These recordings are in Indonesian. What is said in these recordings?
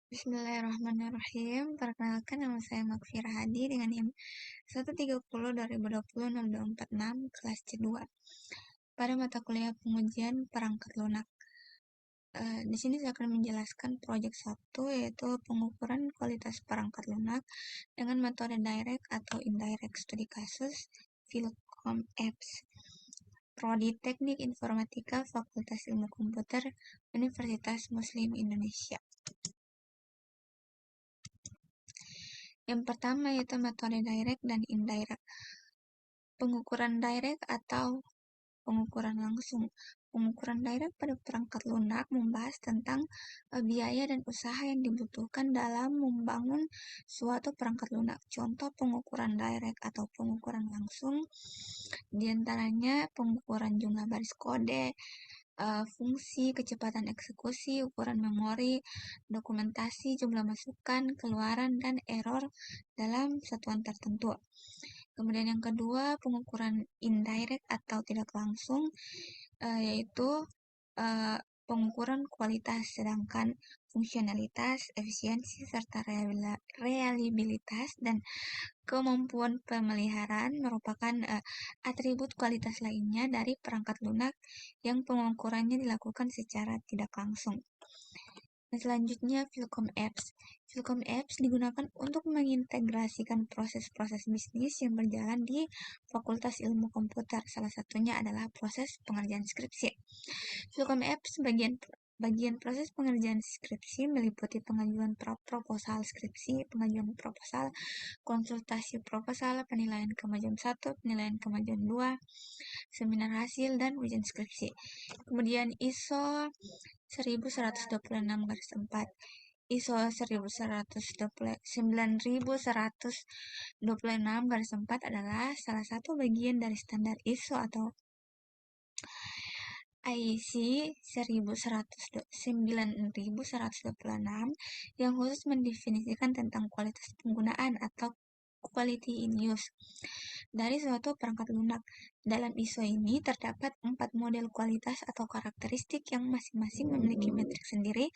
Bismillahirrahmanirrahim. Perkenalkan, nama saya Makfira Hadi dengan NIM 130-2020-0246 kelas C2 pada mata kuliah pengujian perangkat lunak. Di sini saya akan menjelaskan proyek 1, yaitu pengukuran kualitas perangkat lunak dengan metode direct atau indirect studi kasus Philcom Apps. Prodi Teknik Informatika Fakultas Ilmu Komputer Universitas Muslim Indonesia. Yang pertama yaitu metode direct dan indirect. Pengukuran direct atau pengukuran langsung. Pengukuran direct pada perangkat lunak membahas tentang biaya dan usaha yang dibutuhkan dalam membangun suatu perangkat lunak. Contoh pengukuran direct atau pengukuran langsung diantaranya pengukuran jumlah baris kode, fungsi, kecepatan eksekusi, ukuran memori, dokumentasi, jumlah masukan, keluaran, dan error dalam satuan tertentu. Kemudian yang kedua, pengukuran indirect atau tidak langsung, yaitu pengukuran kualitas, sedangkan fungsionalitas, efisiensi, serta reliabilitas dan kemampuan pemeliharaan merupakan atribut kualitas lainnya dari perangkat lunak yang pengukurannya dilakukan secara tidak langsung. Dan selanjutnya, Philcom Apps. Philcom Apps digunakan untuk mengintegrasikan proses-proses bisnis yang berjalan di Fakultas Ilmu Komputer. Salah satunya adalah proses pengerjaan skripsi. Philcom Apps bagian proses pengerjaan skripsi meliputi pengajuan proposal skripsi, pengajuan proposal, konsultasi proposal, penilaian kemajuan 1, penilaian kemajuan 2, seminar hasil, dan ujian skripsi. Kemudian ISO 9126-4, ISO 9126-4 adalah salah satu bagian dari standar ISO atau IEC 9126 yang khusus mendefinisikan tentang kualitas penggunaan atau quality in use dari suatu perangkat lunak. Dalam ISO ini terdapat 4 model kualitas atau karakteristik yang masing-masing memiliki metrik sendiri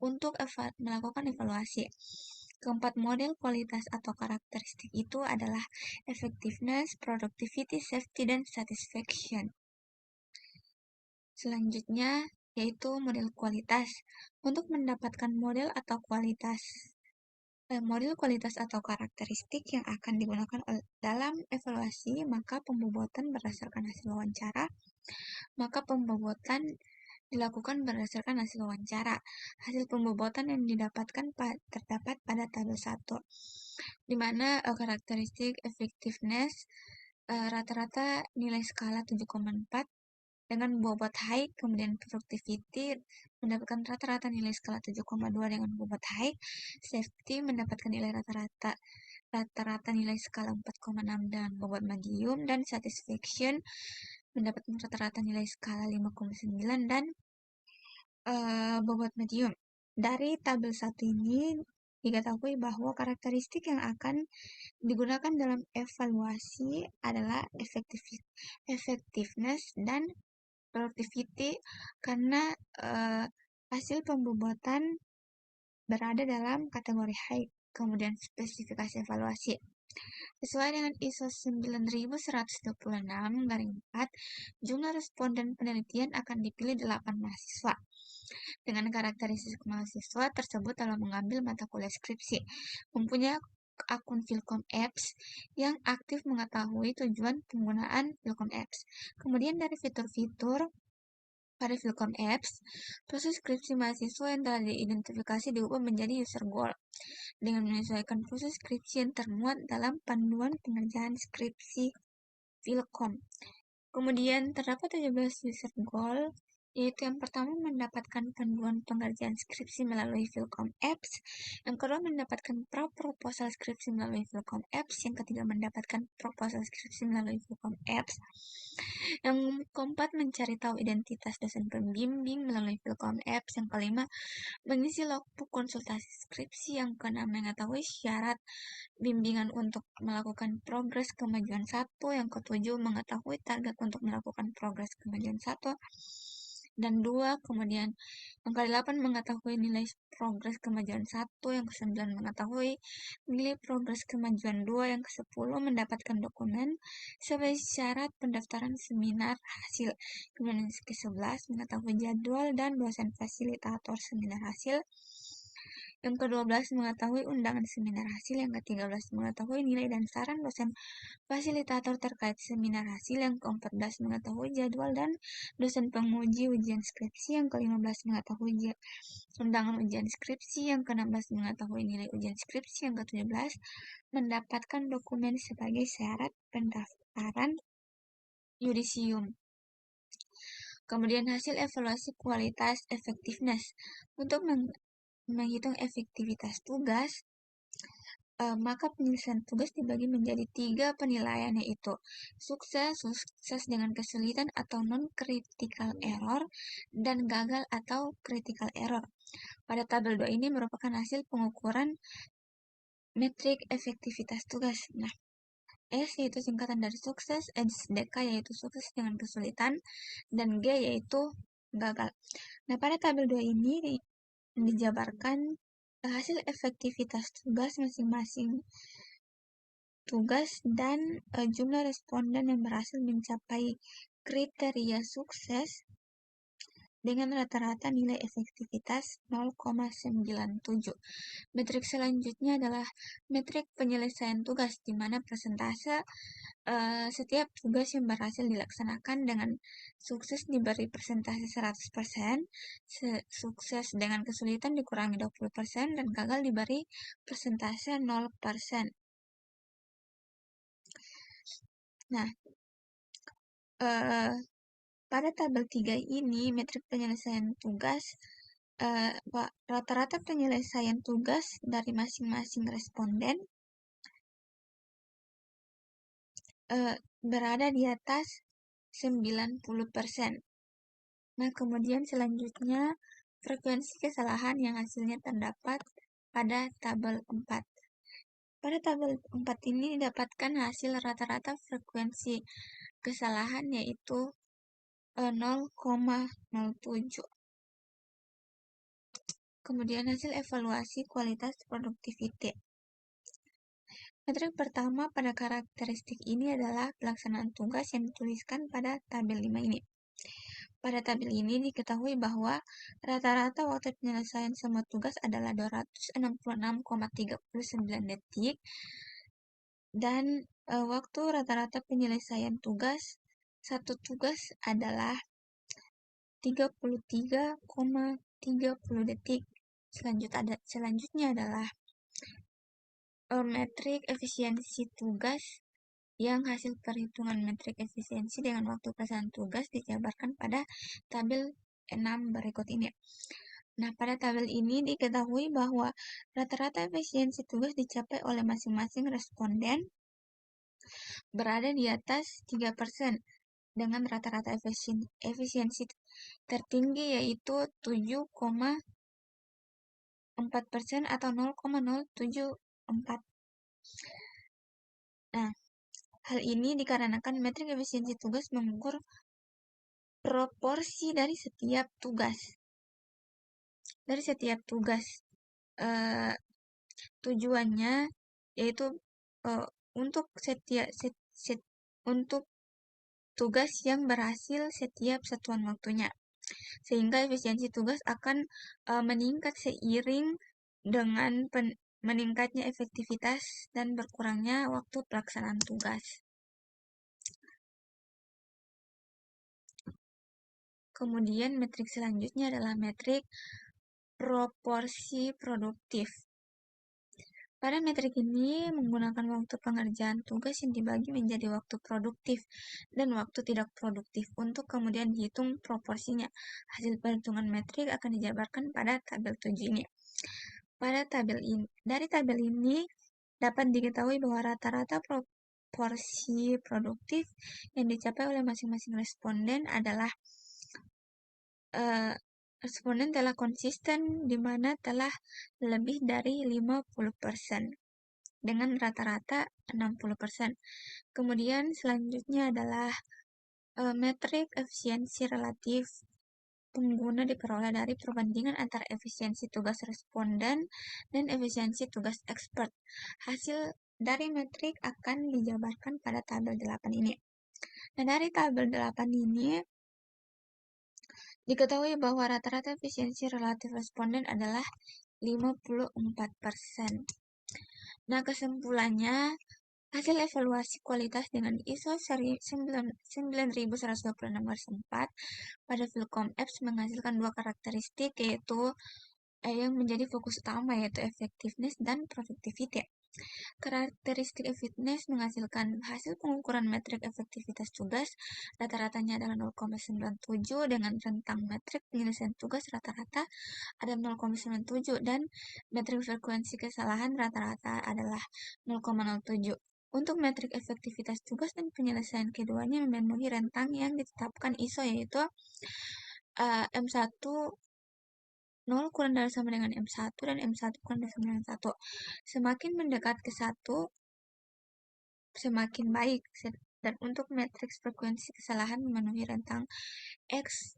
untuk melakukan evaluasi. Keempat model kualitas atau karakteristik itu adalah effectiveness, productivity, safety, dan satisfaction. Selanjutnya yaitu model kualitas. Untuk mendapatkan model kualitas atau karakteristik yang akan digunakan dalam evaluasi, maka pembobotan dilakukan berdasarkan hasil wawancara. Hasil pembobotan yang didapatkan terdapat pada tabel 1, di mana karakteristik effectiveness rata-rata nilai skala 7,4 dengan bobot high. Kemudian productivity mendapatkan rata-rata nilai skala 7,2 dengan bobot high. Safety mendapatkan nilai rata-rata nilai skala 4,6 dengan bobot medium, dan satisfaction mendapatkan rata-rata nilai skala 5,9 dan bobot medium. Dari tabel 1 ini diketahui bahwa karakteristik yang akan digunakan dalam evaluasi adalah effectiveness dan productivity karena hasil pembobotan berada dalam kategori high. Kemudian spesifikasi evaluasi. Sesuai dengan ISO 9126-4, jumlah responden penelitian akan dipilih 8 mahasiswa. Dengan karakteristik mahasiswa tersebut dalam mengambil mata kuliah skripsi, mempunyai akun Philcom Apps yang aktif mengetahui tujuan penggunaan Philcom Apps. Kemudian dari fitur-fitur pada Philcom Apps, proses skripsi mahasiswa yang telah diidentifikasi diubah menjadi user goal dengan menyesuaikan proses skripsi yang termuat dalam panduan pengerjaan skripsi Philcom. Kemudian terdapat 17 user goal, yaitu yang pertama mendapatkan panduan pengerjaan skripsi melalui Philcom Apps, yang kedua mendapatkan proposal skripsi melalui Philcom Apps, yang ketiga mendapatkan proposal skripsi melalui Philcom Apps, yang keempat mencari tahu identitas dosen pembimbing melalui Philcom Apps, yang kelima mengisi logbook konsultasi skripsi, yang keenam mengetahui syarat bimbingan untuk melakukan progres kemajuan 1, yang ketujuh mengetahui target untuk melakukan progres kemajuan 1, dan 2. Kemudian yang ke-8 mengetahui nilai progres kemajuan 1. Yang ke-9 mengetahui nilai progres kemajuan 2. Yang ke-10 mendapatkan dokumen sebagai syarat pendaftaran seminar hasil. Kemudian yang ke-11 mengetahui jadwal dan dosen fasilitator seminar hasil. Yang ke-12 mengetahui undangan seminar hasil. Yang ke-13 mengetahui nilai dan saran dosen fasilitator terkait seminar hasil. Yang ke-14 mengetahui jadwal dan dosen penguji ujian skripsi. Yang ke-15 mengetahui undangan ujian skripsi. Yang ke-16 mengetahui nilai ujian skripsi. Yang ke-17 mendapatkan dokumen sebagai syarat pendaftaran yudisium. Kemudian hasil evaluasi kualitas effectiveness. Untuk menghitung efektivitas tugas, maka penyelesaian tugas dibagi menjadi 3 penilaian, yaitu sukses dengan kesulitan atau non-critical error, dan gagal atau critical error. Pada tabel 2 ini merupakan hasil pengukuran metrik efektivitas tugas. Nah, S yaitu singkatan dari sukses, SDK yaitu sukses dengan kesulitan, dan G yaitu gagal. Nah, pada tabel 2 ini dijabarkan hasil efektivitas tugas masing-masing tugas dan jumlah responden yang berhasil mencapai kriteria sukses dengan rata-rata nilai efektivitas 0,97. Metrik selanjutnya adalah metrik penyelesaian tugas, di mana persentase setiap tugas yang berhasil dilaksanakan dengan sukses diberi persentase 100%, sukses dengan kesulitan dikurangi 20%, dan gagal diberi persentase 0%. Nah, pada tabel 3 ini, metrik penyelesaian tugas, rata-rata penyelesaian tugas dari masing-masing responden berada di atas 90%. Nah, kemudian selanjutnya frekuensi kesalahan yang hasilnya terdapat pada tabel 4. Pada tabel 4 ini didapatkan hasil rata-rata frekuensi kesalahan, yaitu 0,07. Kemudian hasil evaluasi kualitas productivity. Metrik pertama pada karakteristik ini adalah pelaksanaan tugas yang dituliskan pada tabel 5 ini. Pada tabel ini diketahui bahwa rata-rata waktu penyelesaian semua tugas adalah 266,39 detik, dan waktu rata-rata penyelesaian tugas satu tugas adalah 33,30 detik. Selanjutnya adalah metrik efisiensi tugas, yang hasil perhitungan metrik efisiensi dengan waktu pelaksanaan tugas dijabarkan pada tabel 6 berikut ini. Nah, pada tabel ini diketahui bahwa rata-rata efisiensi tugas dicapai oleh masing-masing responden berada di atas 3%, dengan rata-rata efisiensi tertinggi yaitu 7,4% atau 0,074. Nah, hal ini dikarenakan metrik efisiensi tugas mengukur proporsi dari setiap tugas. Tujuannya yaitu untuk untuk tugas yang berhasil setiap satuan waktunya, sehingga efisiensi tugas akan meningkat seiring dengan meningkatnya efektivitas dan berkurangnya waktu pelaksanaan tugas. Kemudian metrik selanjutnya adalah metrik proporsi produktif. Pada metrik ini menggunakan waktu pengerjaan tugas yang dibagi menjadi waktu produktif dan waktu tidak produktif untuk kemudian dihitung proporsinya. Hasil perhitungan metrik akan dijabarkan pada tabel 7 ini. Dari tabel ini dapat diketahui bahwa rata-rata proporsi produktif yang dicapai oleh masing-masing responden adalah responden telah konsisten, di mana telah lebih dari 50%, dengan rata-rata 60%. Kemudian selanjutnya adalah metrik efisiensi relatif pengguna diperoleh dari perbandingan antara efisiensi tugas responden dan efisiensi tugas expert. Hasil dari metrik akan dijabarkan pada tabel 8 ini. Nah, dari tabel 8 ini diketahui bahwa rata-rata efisiensi relatif responden adalah 54%. Nah, kesimpulannya, hasil evaluasi kualitas dengan ISO 9126/4 pada Philcom Apps menghasilkan dua karakteristik, yaitu yang menjadi fokus utama, yaitu effectiveness dan productivity. Karakteristik effectiveness menghasilkan hasil pengukuran metrik efektivitas tugas rata-ratanya adalah 0,97 dengan rentang metrik penyelesaian tugas rata-rata ada 0,97 dan metrik frekuensi kesalahan rata-rata adalah 0,07. Untuk metrik efektivitas tugas dan penyelesaian keduanya memenuhi rentang yang ditetapkan ISO, yaitu M1 0 kurang dari sama dengan M1 dan M1 kurang dari sama dengan 1. Semakin mendekat ke 1, semakin baik. Dan untuk matriks frekuensi kesalahan memenuhi rentang X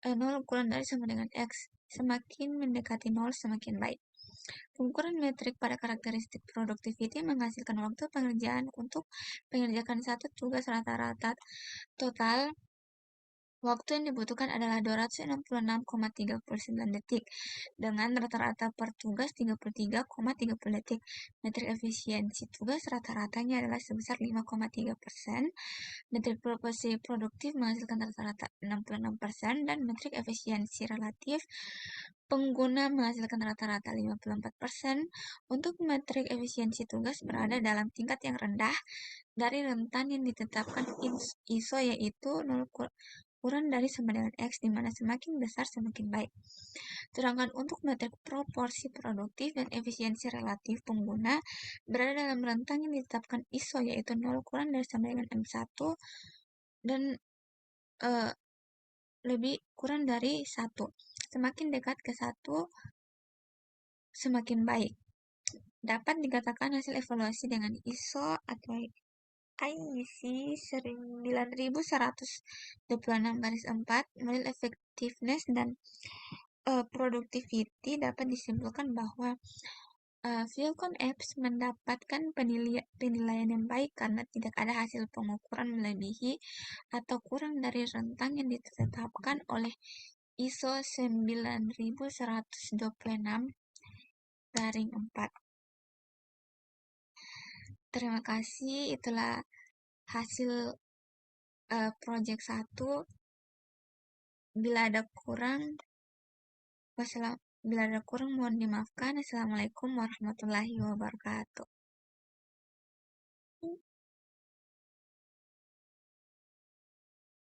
0 kurang dari sama dengan X. Semakin mendekati 0, semakin baik. Pengukuran metrik pada karakteristik productivity menghasilkan waktu pengerjaan untuk mengerjakan satu tugas rata-rata total. Waktu yang dibutuhkan adalah 266,39 detik, dengan rata-rata per tugas 33,30 detik. Metrik efisiensi tugas rata-ratanya adalah sebesar 5,3%. Metrik proporsi produktif menghasilkan rata-rata 66%, dan metrik efisiensi relatif pengguna menghasilkan rata-rata 54%. Untuk metrik efisiensi tugas berada dalam tingkat yang rendah dari rentan yang ditetapkan ISO, yaitu 0 kurang dari sama dengan X, di mana semakin besar semakin baik. Sedangkan untuk metrik proporsi produktif dan efisiensi relatif pengguna berada dalam rentang yang ditetapkan ISO, yaitu 0 kurang dari sama dengan M1 dan lebih kurang dari 1. Semakin dekat ke 1, semakin baik. Dapat dikatakan hasil evaluasi dengan ISO atau IEC 9126/4 model effectiveness dan productivity dapat disimpulkan bahwa Philcom Apps mendapatkan penilaian yang baik karena tidak ada hasil pengukuran melebihi atau kurang dari rentang yang ditetapkan oleh ISO 9126/4. Terima kasih, itulah hasil project 1. Bila ada kurang, mohon dimaafkan. Assalamualaikum warahmatullahi wabarakatuh.